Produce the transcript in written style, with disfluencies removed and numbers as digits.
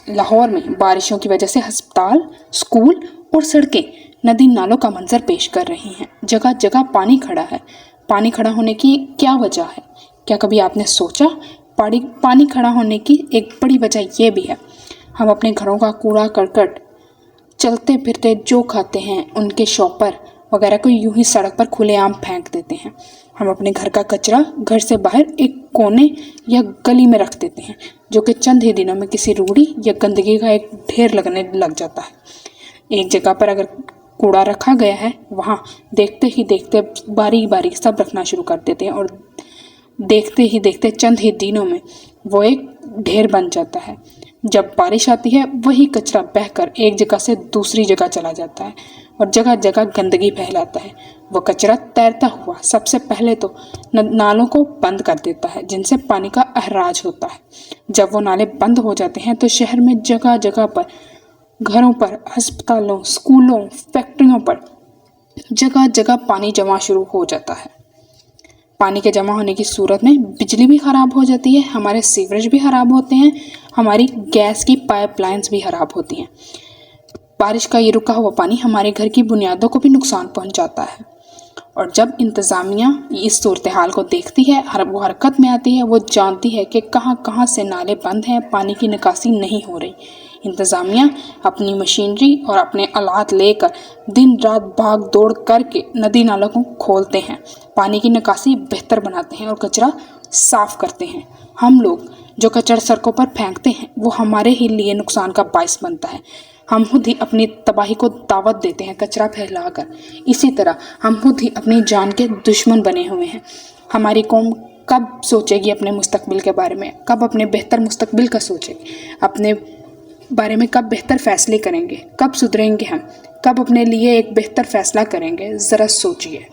लाहौर में बारिशों की वजह से अस्पताल, स्कूल और सड़कें नदी नालों का मंजर पेश कर रही हैं। जगह जगह पानी खड़ा है। पानी खड़ा होने की क्या वजह है? क्या कभी आपने सोचा? पानी खड़ा होने की एक बड़ी वजह यह भी है, हम अपने घरों का कूड़ा करकट, चलते फिरते जो खाते हैं उनके शॉपर वगैरह को यूं ही सड़क पर खुलेआम फेंक देते हैं। हम अपने घर का कचरा घर से बाहर एक कोने या गली में रख देते हैं, जो कि चंद ही दिनों में किसी रूढ़ी या गंदगी का एक ढेर लगने लग जाता है। एक जगह पर अगर कूड़ा रखा गया है, वहाँ देखते ही देखते बारी बारी सब रखना शुरू कर देते हैं और देखते ही देखते चंद ही दिनों में वो एक ढेर बन जाता है। जब बारिश आती है, वही कचरा बहकर एक जगह से दूसरी जगह चला जाता है और जगह जगह गंदगी फैलाता है। वो कचरा तैरता हुआ सबसे पहले तो नालों को बंद कर देता है, जिनसे पानी का अहराज होता है। जब वो नाले बंद हो जाते हैं तो शहर में जगह जगह पर, घरों पर, अस्पतालों, स्कूलों, फैक्ट्रियों पर जगह जगह पानी जमा शुरू हो जाता है। पानी के जमा होने की सूरत में बिजली भी खराब हो जाती है, हमारे सीवरेज भी खराब होते हैं, हमारी गैस की पाइपलाइंस भी खराब होती हैं। बारिश का ये रुका हुआ पानी हमारे घर की बुनियादों को भी नुकसान पहुंचाता है। और जब इंतज़ामिया इस सूरत हाल को देखती है, वो हरकत में आती है, वो जानती है कि कहाँ कहाँ से नाले बंद हैं, पानी की निकासी नहीं हो रही। इंतज़ामिया अपनी मशीनरी और अपने आलात लेकर दिन रात भाग दौड़ करके नदी नालों को खोलते हैं, पानी की निकासी बेहतर बनाते हैं और कचरा साफ करते हैं। हम लोग जो कचरा सड़कों पर फेंकते हैं, वो हमारे ही लिए नुकसान का बायस बनता है। हम खुद ही अपनी तबाही को दावत देते हैं कचरा फैलाकर। इसी तरह हम खुद ही अपनी जान के दुश्मन बने हुए हैं। हमारी कौम कब सोचेगी अपने मुस्तकबिल के बारे में? कब अपने बेहतर मुस्तकबिल का सोचेगी? अपने बारे में कब बेहतर फैसले करेंगे? कब सुधरेंगे हम? कब अपने लिए एक बेहतर फैसला करेंगे? ज़रा सोचिए।